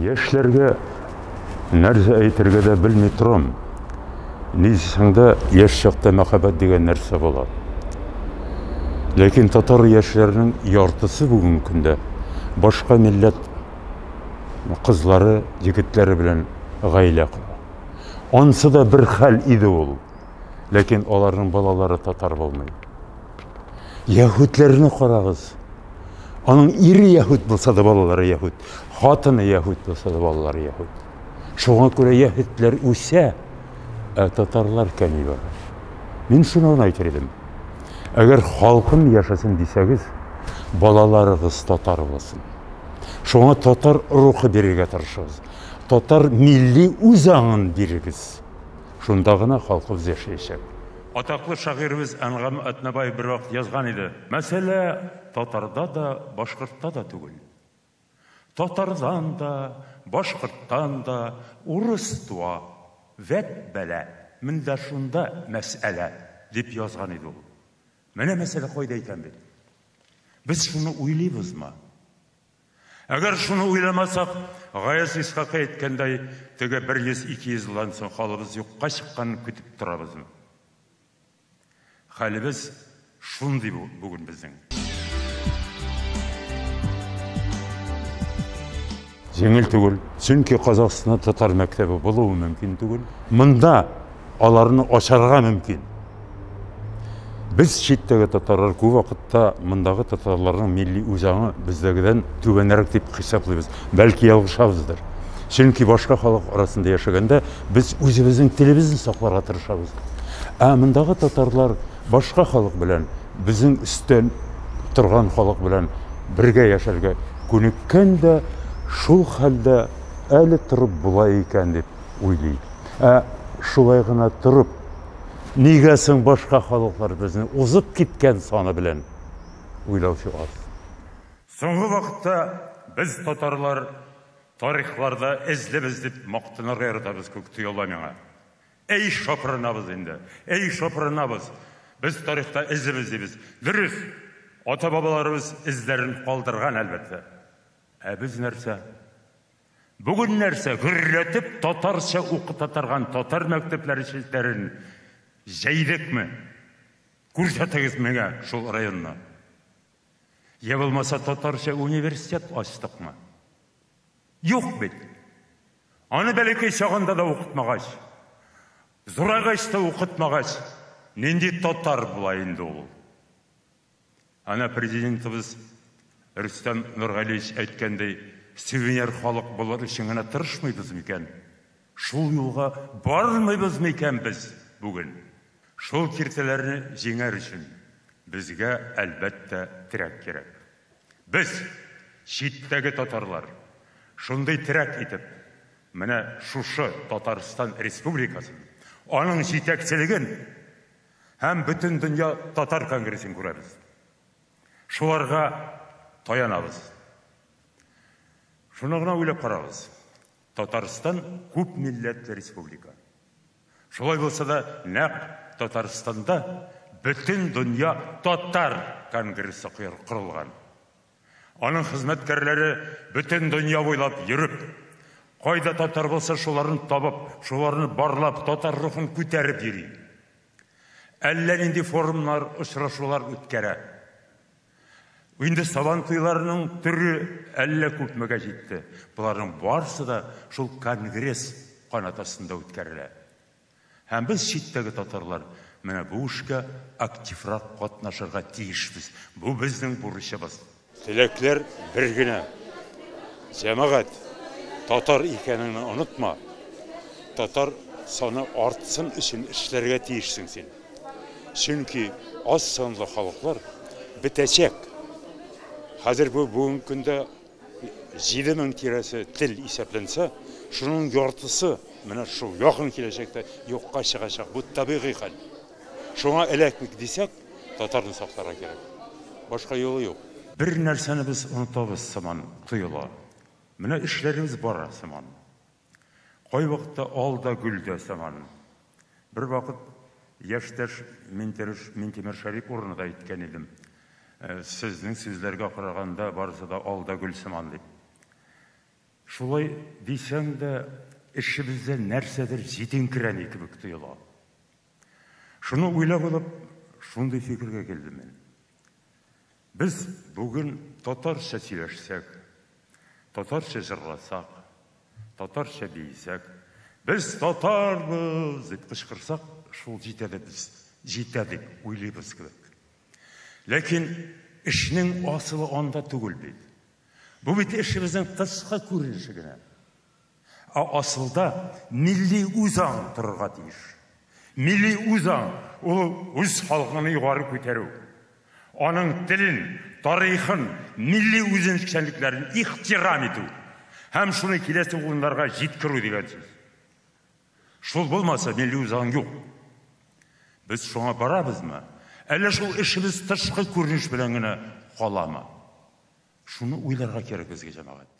Яшьләргә нәрсә әйтергә дә белми торам. Нисәңдә яшь чакта мәхәббәт дигән нәрсә була. Ләкин татар яшьләренең яртысы бүген көндә башка милләт кызлары, егетләре белән гаилә кора. Ансы да бер хәл иде ул. Ләкин аларның балалары татар булмый. Яһүдләрне карагыз. Аның ире яһүд булса да балалары яһүд, хатыны яһүд булса да балалары яһүд. Шуңа күрә яһүдләр үсә, татарлар кәми бара. Мин шуны әйтер идем. Әгәр халкым яшасын дисәгез, балаларыгыз татар булсын. Шуңа татар рухы бирергә тырышыгыз. Татар милли үзаңын бирегез. Шунда гына халкыбыз яшәячәк. Атаклы шагыйрыбыз Әнгам Әтнәбай бер вакыт язган иде. Мәсәлә татарда да, башкортта да түгел. Татардан да, башкорттан да урыс туа, вәт бәлә, миндә шунда мәсьәлә дип язган иде ул. Менә мәсьәлә кайда икән бит? Без шуны уйлыйбызмы? Әгәр шуны уйламасак, Гаяз Исхак әйткәндәй, теге 100-200 елдан соң халыбыз юкка чыкканны көтеп торабызмы? Хәлебез шундый бүген безнең. Җиңел түгел, чөнки Казакъстанда татар мәктәбе булуы мөмкин түгел. Монда аларны ачарга мөмкин. Без читтәге татарлар күп вакытта мондагы татарларның милли үзаңы бездәгедән түбәнрәк дип хисаплыйбыз. Бәлки ялгышабыздыр. Чөнки башка халык арасында яшәгәндә без үзебезнең телебезне сакларга тырышабыз. Мондагы татарлар башка халык белән, безнең өстән торган халык белән бергә яшәргә күнеккән дә шул хәлдә әле торып була икән дип уйлый. Шулай гына торып, нигә соң башка халыклар безне узып киткән саны белән уйлаучы аз. Соңгы вакытта без татарлар тарихларда эзлебез дип мактанырга яратабыз күк тоела миңа. Әй шапырынабыз инде, әй шапырынабыз. Без тарихта эзлебез дибез. Дөрес, ата-бабаларыбыз эзләрен калдырган әлбәттә. Без нәрсә? Бүген нәрсә? Гүрләтеп татарча укытатырган татар мәктәпләре челтәрен җәйдекме? Күрсәтегез миңа шул районны. Я булмаса татарча университет ачтыкмы? Юк бит. Аны бәләкәй чагында да укытмагач, зурайгач та укытмагач, нинди татар була инде ул? Ана президентыбыз Рөстәм Нургалиевич әйткәндәй, сувенир халык булыр өчен генә тырышмыйбыз микән? Шул юлга бармыйбыз микән без бүген? Шул киртәләрне җиңәр өчен безгә әлбәттә терәк кирәк. Без читтәге татарлар шундый терәк итеп, менә шушы Татарстан Республикасын, аның җитәкчелеген һәм бөтен дөнья татар конгрессын күрәбез. Шуларга таянабыз. Шуны гына уйлап карагыз. Татарстан күп милләтле республика. Шулай булса да, нәкъ Татарстанда бөтен дөнья татар конгрессы корылган. Аның хезмәткәрләре бөтен дөнья буйлап йөреп, кайда татар булса шуларны табып, шуларны барлап, татар рухын күтәреп йөри. Әллә нинди форумнар, очрашулар үткәрә. Инде сабан туйларының түрі әллә күпмегә җитте. Буларның барысы да шул конгресс канатасында үткәрелә. Һәм без читтәге татарлар менә бу эшкә активрак катнашырга тиешбез. Бу безнең бурычыбыз. Теләкләр бер генә. Җәмәгать, татар икәнен онытма. Татар саны артсын өчен эшләргә тиешсең син. Чөнки аз санлы халыклар бетәчәк. Хәзер бүген көндә 7000 тирәсе тел исәпләнсә, шуның яртысы менә шул якын киләчәктә юкка чыгачак. Бу табигый хәл. Шуңа эләкмик дисәк, татарны сакларга кирәк. Башка юлы юк. Бер нәрсәне без онытабыз сыман тоела. Менә эшләребез бара сыман. Кай вакытта алда гүлдә сыман. Бер вакыт яшьтәш Минтимер Шәрип урынында әйткән идем. Сезнең сүзләргә караганда барысы да алда гүл сыман дип. Шулай дейсең де, ішімізде нәрседір жетеңкірәне кебек тойыла. Шуны ойлап алып, шундай фикерге келдім мен. Біз бүгін татарша сөйләшсәк, татарша жырласақ, татарша бейсәк, біз татарбыз деп қышқырсақ, шул жетеді біз, жетеді ойлайбыз кебек. Ләкин ішнең асылы анда түгел бит. Бу бит ішіміздің тышқы күреніші генә. Асылда милли үзаң торырга тиеш. Милли үзаң ул үз халкын югары күтәрү. Аның телен, тарихын, милли үзенчәлекләрен ихтирам итү. Һәм шуны киләсе уеннарга җиткерү дигән сүз. Шул булмаса милли үзаң юк. Без шуңа барабызмы? Әллә шул эшебез тышкы күренеш белән генә каламы? Шуны уйларга кирәк безгә, җәмәгать.